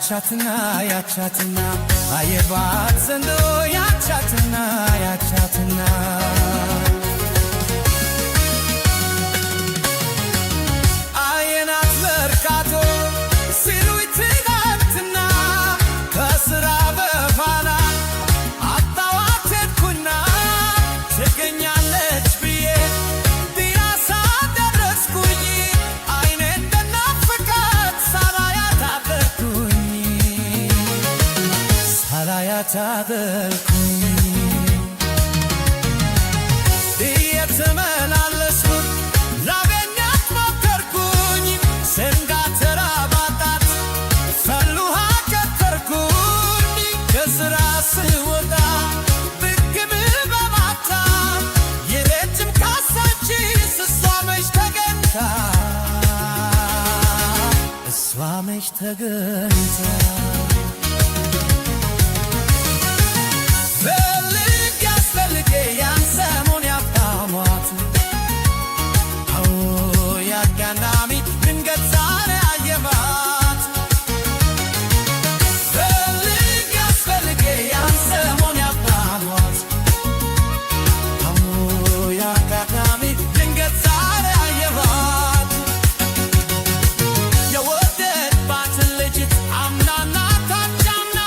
ያቻትና አየባት ዘንዶ ያቻትና አየናት መርካቶ ሲሉኝ ትናንትና ከስራ በኋላ አጣዋት ሄድኩና ትገኛለች ብዬ ፒያሳ ደረስኩኝ። አይኔ እንደናፈቃት ሳላያት አደርኩኝ እየተመላለስኩ ላገኛት ሞከርኩኝ። ሰንጋተራ ባጣት ፈሉሃ ከተርኩኝ። ከስራ ስወጣ ብግም በማታ የሌትም ካሳንቺስ እሷ መች ተገኝታ ፈልጌ ያን ሰሞን ያጣሟት ያጋናሚ ድንገት ዛሬ አየኋት። ፈልጌ ያን ሰሞን ያጣሟት ያጋናሚ ድንገት ዛሬ አየኋት። የወደድኳትን ልጅ አምናና ታቻምና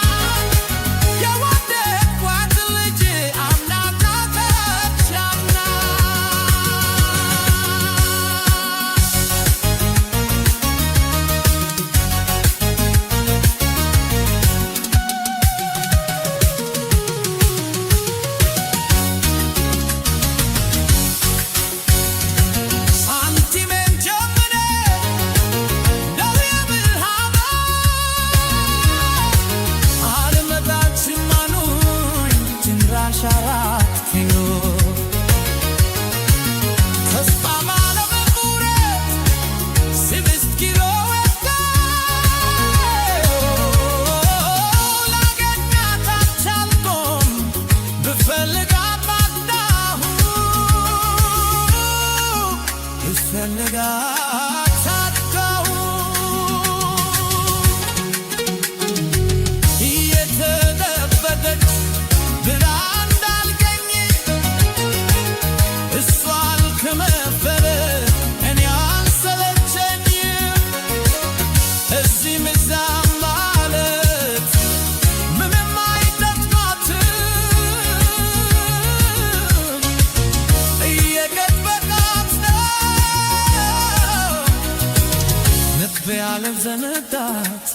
ያለም ዘነዳት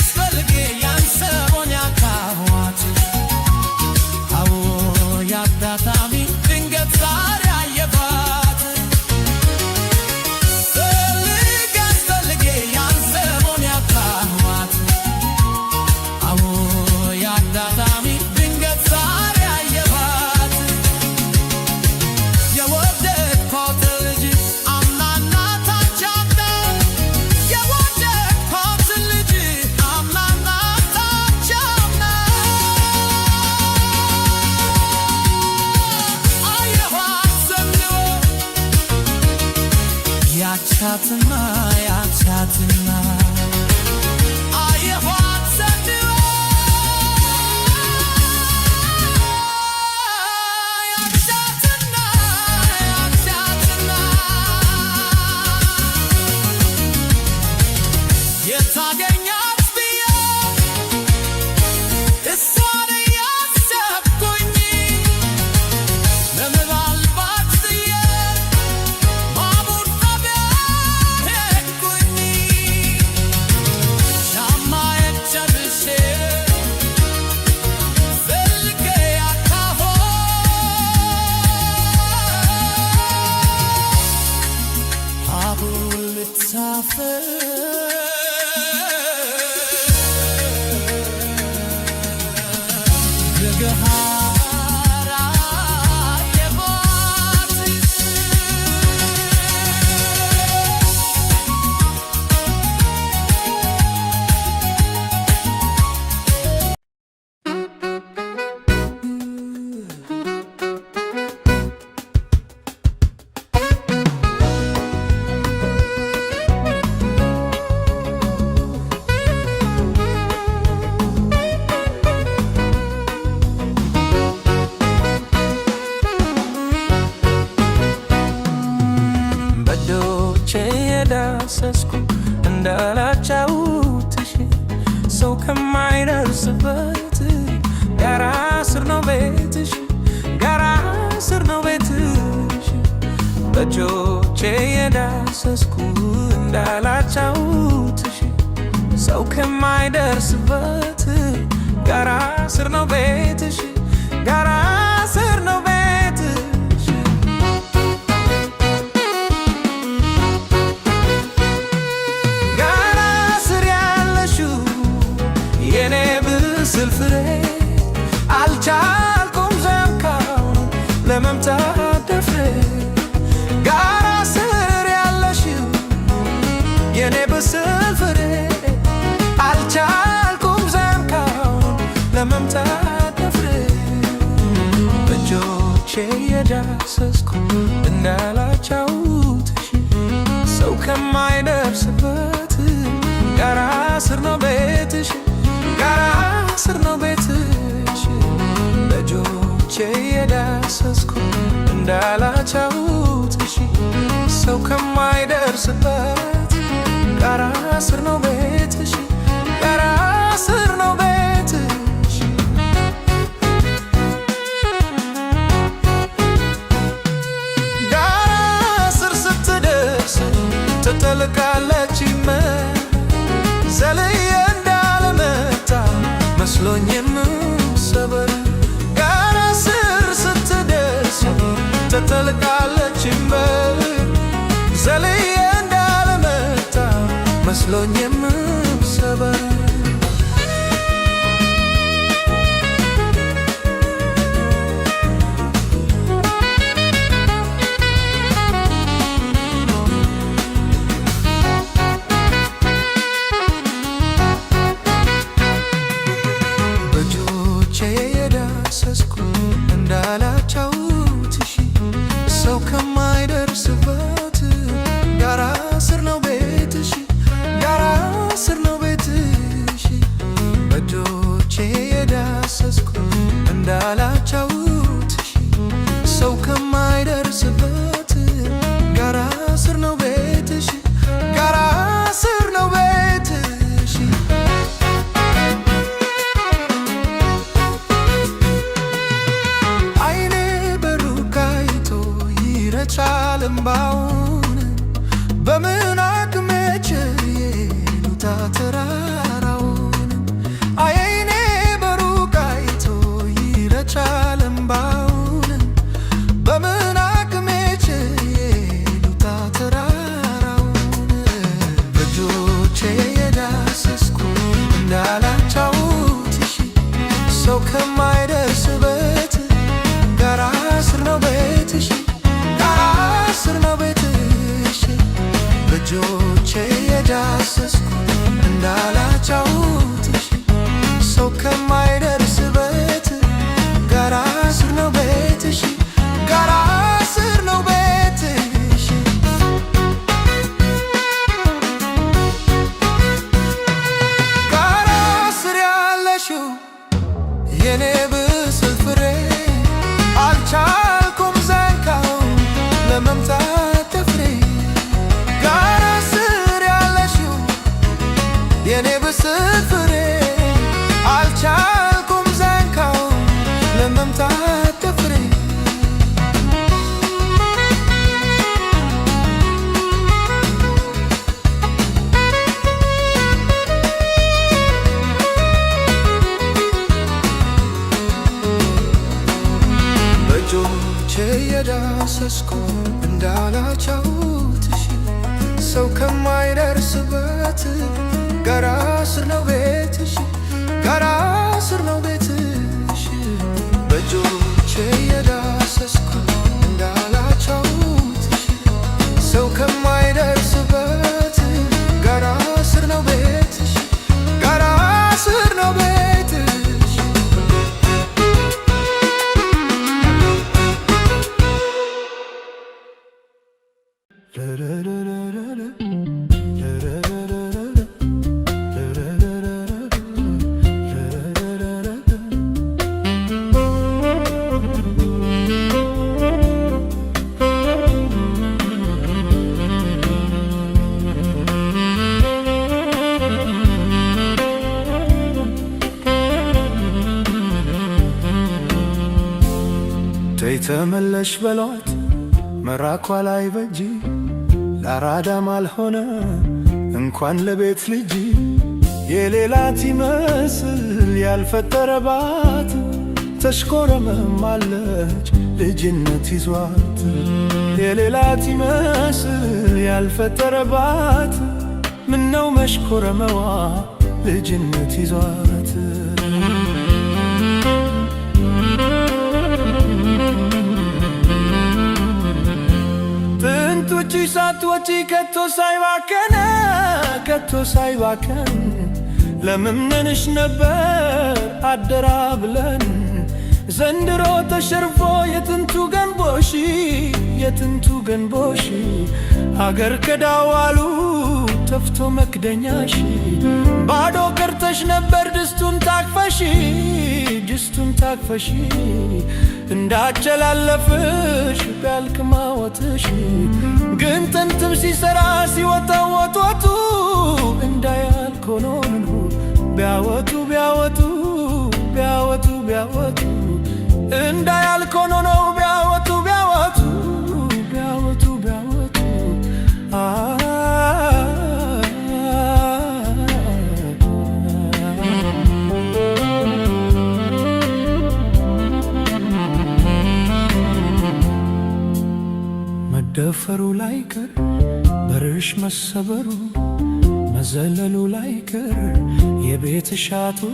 ፈልጌ ያን ሰሞን ያጣኋት ያጋጣሚ ድንገት ዛሬ አየኋት። ፈልጌ ያን ሰሞን ያጣኋት ያጋጣሚ ድንገት ዛሬ አየኋት። የወደድኳት ልጅ አምናና ታቻምና የወደድኳት ልጅ አምናና ታቻምና አየኋት ዘንድሮ ያቻትና አየኋት ዘንድሮ የታገኛት ብዬ እሷን እያሰብኩኝ ለምናልባት ብዬ ባቡር ጣቢያ ሄድኩኝ። እየዳሰስኩ እንዳላጫውትሽ ሰው ከማይደርስበት ጋራ ስር ነው ቤትሽ ጋራ ስር ነው ቤትሽ በእጆቼ እየዳሰስኩ እንዳላጫውትሽ ሰው ከማይደርስበት ጋራ ስር ነው ቤትሽ ጋራ ስር ነው ቤትሽ ጋራ ስር ያለሽው የኔ ብስል ፍሬ አልቻልኩም ዘንካውን ለመምታት ደፍሬ ጋራ ስር ያለሽው የኔ ብስል ፍሬ አልቻልኩም ዘንካውን ለመምታት ደፍሬ በእጆቼ እየዳሰስኩ እንዳላጫውትሽ ሰው ከማይደርስበት ጋራ ስር ነው ቤትሽ ጋራ ስር ነው ቤትሽ በእጆቼ እየዳሰስኩ እንዳላጫውትሽ ሰው ከማይደርስበት ጋራ ስር ነው ቤትሽ ጋራ ስር ነው ቤትሽ ጋራ ስር ስትደርስ ትጠልቃለች ዘልዬ እንዳልመታ መስሎኝ የምሰበር ጋራ ስር ስትደርስ ትጠልቃለች ዘልዬ እንዳልመታ መስሎኝ የምሰበር በእጆቼ የዳሰስኩ እንዳላጫውትሽ ሰው ከማይደርስበት ጋራ ስር ነው ቤትሽ ጋራ ስር ነው ቤትሽ በእጆቼ የዳሰስኩ እንዳላጫውትሽ ሰው ከማይደርስበት ጋራ ስር ነው ቤትሽ ጋራ ስር ነው ቤትሽ አይኔ በሩቅ አይቶ ይረጫል እምባውን በምን አቅሜ ችዬ ልውጣ ተራራውን አይኔ በሩቅ አይቶ ይረጫል እምባውን በምን አቅሜ ችዬ ልውጣ ተራራውን በእጆቼ የዳሰስኩ እንዳላጫውትሽ ሰው ከማይደርስበት ጋራ ስር ነው ቤትሽ ጋራ ስር ነው ቤትሽ በእጆቼ የዳሰስኩ እንዳላጫውትሽ ሰው ከማይደርስበት ጋራ ስር ነው ቤትሽ ጋራ ስር ነው ቤትሽ ጋራ ስር ያለሽው የኔ ብስል ፍሬ አልቻልኩም ዘንካውን ለመምታት ደፍሬ ጋራ ስር ያለሽው የኔ ብስል ፍሬ አልቻልኩም ዘንካውን ለመምታት ደፍሬ በእጆቼ የዳሰስኩ እንዳላጫውትሽ ሰው ከማይደርስበት ጋራ ስር ነው ቤትሽ ጋራ ስር ነው ቤትሽ በእጆቼ የዳሰስኩ እንዳላጫውትሽ ሰው ከማይደርስበት ጋራ ስር ነው ቤትሽ ጋራ ስር ነው ቤትሽ ተይተመለሽ በሏት መራኳ ላይ በጂ ለአራዳም አልሆነ እንኳን ለቤት ልጅ የሌላት ይመስል ያልፈጠረባት ተሽኮረመማለች ልጅነት ይዟት የሌላት ይመስል ያልፈጠረባት ምነው መሽኮረመዋ ልጅነት ይዟት ጥንት ውጪ ሳትወጪ ከቶ ሳይባከን ለምነንሽ ነበር አደራ ብለን ዘንድሮ ተሸርፎ የጥንቱ ገንቦሽ አገር ከዳዋሉ ተፍቶ መክደኛሽ ባዶ ቀርተሽ ነበር ድስቱን ታቅፈሽ እንዳጨላለፍሽ ቢያልቅ ማወትሽ ግን ጥንትም ሲሰራ ሲወጣው ወጥወቱ እንዳያልክ ሆኖ ቢያወጡ እንዳያልክ ሆኖ ነው ቢያወጡ መደፈሩ ላይቀር በርሽ መሰበሩ መዘለሉ ላይቀር የቤትሽ አጥሩ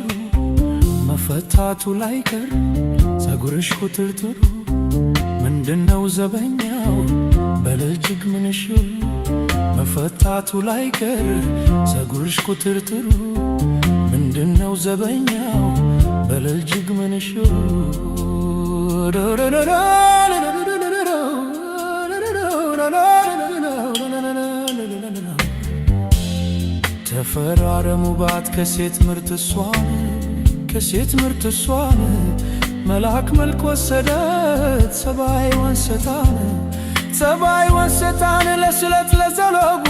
መፈታቱ ላይቀር ፀጉርሽ ኩትርትሩ ምንድነው ዘበኛው በልጅግ ምንሽ መፈታቱ ላይቀር ፀጉርሽ ኩትርትሩ ምንድነው ዘበኛው በልጅግ ምንሽ ተፈራረሙባት ከሴት ምርት እሷን መልአክ መልክ ወሰደት ሰባይዋን ሰታን ለስለት ለዘለቡ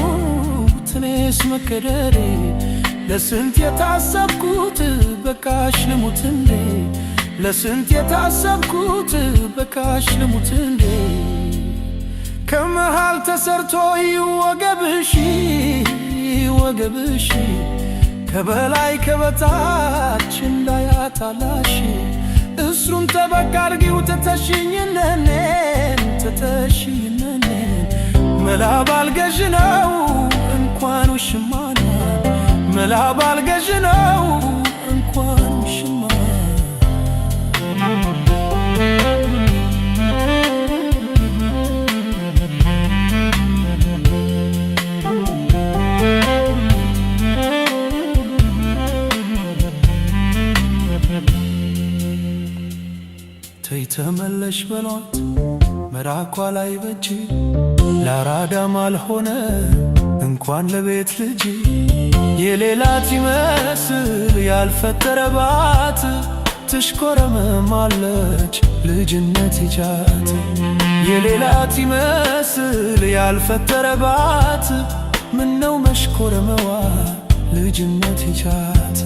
ትኔስ መከደሬ ለስንት የታሰብኩት በቃሽ ልሙት እንዴ ለስንት የታሰብኩት በቃሽ ልሙት እንዴ ከመሃል ተሰርቶ ወገብሽ ከበላይ ከበታች እንዳያታላሽ እሱን ተበቃ አድርጊው ትተሽኝነኔን መላ ባልገዥ ነው እንኳን ውሽማና መላ ባልገዥ ነው እንኳን ውሽማ ተይተመለሽ በሏት መራኳ ላይ በጂ ለአራዳም አልሆነ እንኳን ለቤት ልጅ የሌላት ይመስል ያልፈጠረባት ትሽኮረመማለች ልጅነት ይጃት የሌላት ይመስል ያልፈጠረባት ምነው መሽኮረመዋ ልጅነት ይጃት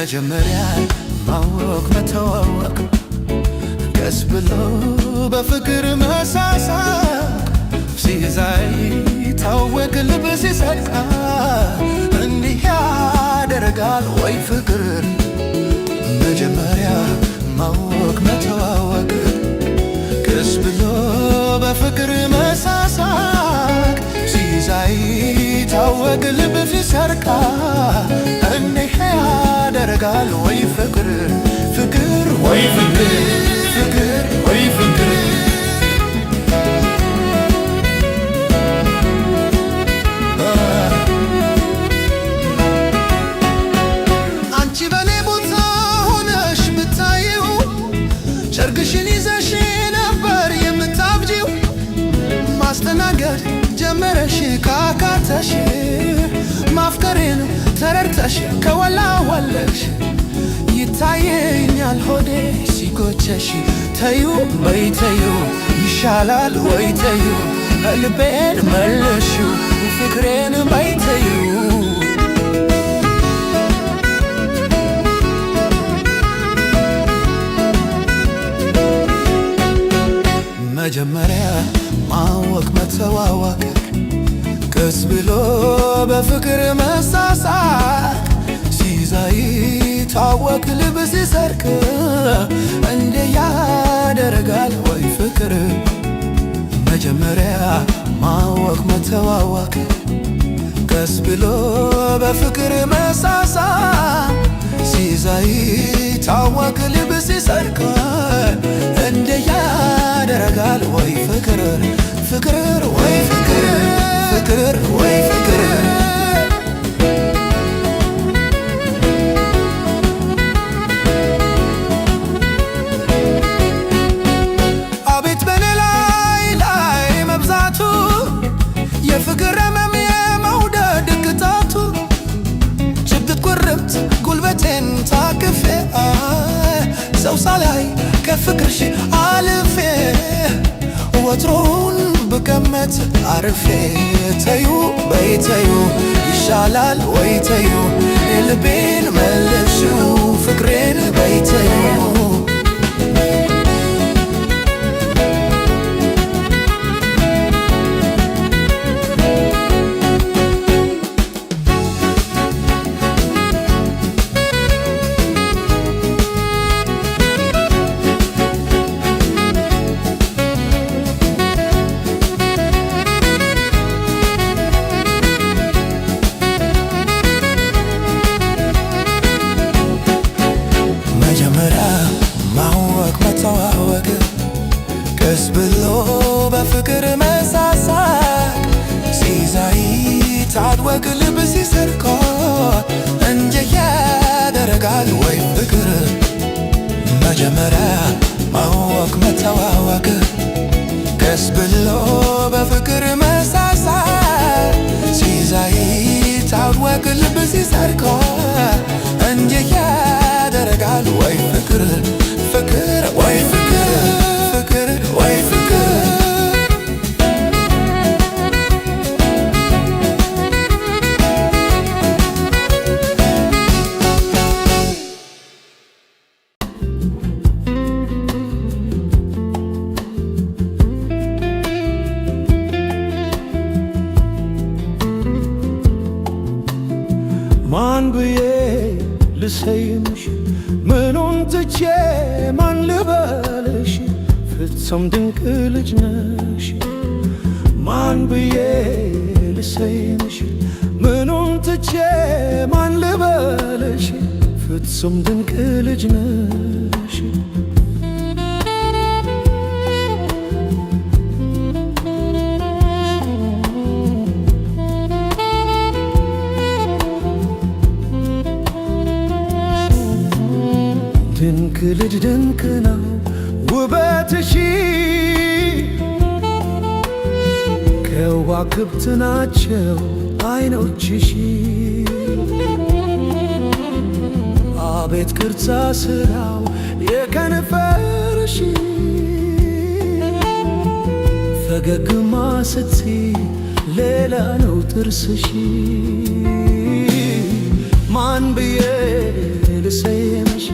መጀመሪያ ማወቅ መተዋወቅ ቀስ ብሎ በፍቅር መሳሳቅ ሲይዛይ ታወቅ ልብ ሲሰቃ እንዲህ ያደርጋል ወይ ፍቅር መጀመሪያ ማወቅ መተዋወቅ ቀስ ብሎ በፍቅር መሳሳቅ ሲይዛ ሲታወቅ ልብ ሲሰርቃ እንዲህ ያደርጋል ወይ ፍቅር ፍቅር ወይ ፍቅር ፍቅር ወይ ፍቅር አንቺ በኔ ቦታ ሆነሽ ብታዪው ጨርቅሽን ይዘሽ ነበር የምታብጂው ማስተናገድ ጀመረሽ ካካተሽ ማፍቀሬን ተረድተሽ ከወላወለሽ ይታየኛል ሆዴ ሲጎቸሽ ተዩ በይ ተዩ ይሻላል ወይ ተዩ ልቤን መለሽው ፍቅሬን በይ ተዩ መጀመሪያ ማወቅ መተዋወቅ ቀስ ብሎ በፍቅር መሳሳቅ ሲይዛይ ታወቅ ልብ ሲሰርቅ እንደ ያደርጋል ወይ ፍቅር መጀመሪያ ማወቅ መተዋወቅ ቀስ ብሎ በፍቅር መሳሳቅ ሲይዛይ ታወቅ ልብ ሲሰርቅ እንደ ያደርጋል ወይ ፍቅር ፍቅር ወይ ፍቅር ፍቅር ወይ ፍቅር አቤት በኔ ላይ መብዛቱ የፍቅር ህመም የመውደድ ቅጣቱ ጭብጥ ቁርብት ጉልበቴን ታቅፌ ሰው ሳላይ ከፍቅርሽ አልፌ ወትሮውን ብቀመጥ አርፌ ተዩ በይ ተዩ ይሻላል ወይ ተዩ ልቤን መለሽው ፍቅሬን በይ ተዩ ቀስ ብሎ በፍቅር መሳሳቅ ሲይዛይ ታወቅ ልብ ሲሰርቅ እንደ ያደርጋል ወይ ፍቅር መጀመሪያ ማወቅ መተዋወቅ ቀስ ብሎ በፍቅር መሳሳቅ ሲይዛይ ታወቅ ልብ ሲሰርቅ እንደ ያደርጋል ወይ ፍቅር ፍቅር ወይ ፍቅር ፍቅር ወይ ፍቅር ማን ብዬ ልሰይምሽ ምኑን ትቼ ማን ልበልሽ ፍጹም ድንቅ ልጅ ነሽ ማን ብዬ ልሰይምሽ ምኑን ትቼ ማን ልበልሽ ፍጹም ድንቅ ልጅ ነሽ ድንቅ ልጅ ድንቅ ነው ውበትሽ ከዋክብት ናቸው አይኖችሽ አቤት ቅርጻ ስራው የከንፈርሽ ፈገግማ ስትይ ሌላ ነው ጥርስሽ ማን ብዬ ልሰይምሽ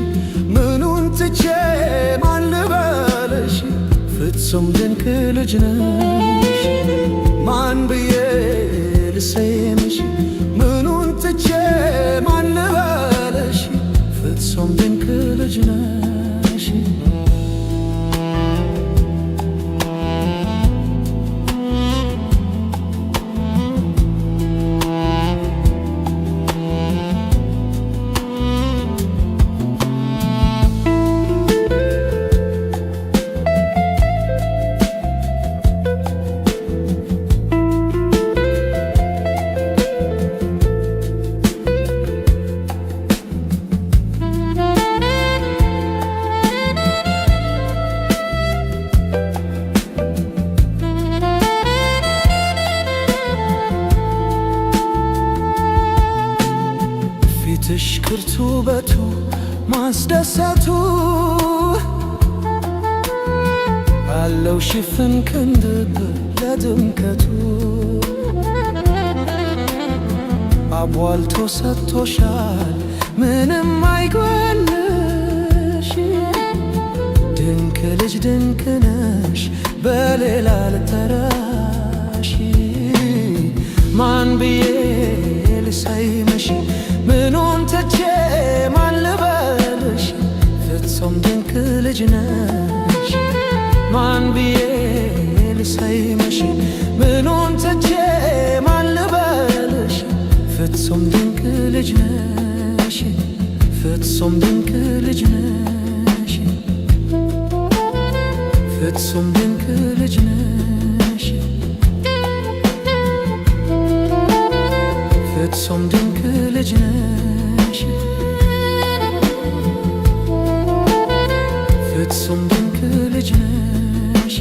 ምኑን ትቼ ማን ልበልሽ ፍጹም ድንቅ ልጅ ነሽ ማን ብዬ ልሰይምሽ ምኑን ትቼ ማን ልበልሽ ፍጹም ድንቅ ልጅ ነሽ ፊትሽ ክርቱ ውበቱ ማስደሰቱ ባለው ሽፍን ክንድብ ለድምቀቱ አቧልቶ ሰጥቶሻል ምንም አይጎልሽ ድንቅ ልጅ ድንቅ ነሽ በሌላ ልጠራሽ ማን ብዬ ልሰይምሽ ምኑን ትቼ ማን ልበልሽ ፍጹም ድንቅ ልጅ ነሽ ማን ብዬ ልሰይምሽ ምኑን ትቼ ማን ልበልሽ ፍጹም ድንቅ ልጅ ነሽ ፍጹም ድንቅ ልጅ ነሽ ፍጹም ድንቅ ልጅ ነሽ ፍጹም ድንቅ ልጅ ነሽ ፍጹም ድንቅ ልጅ ነሽ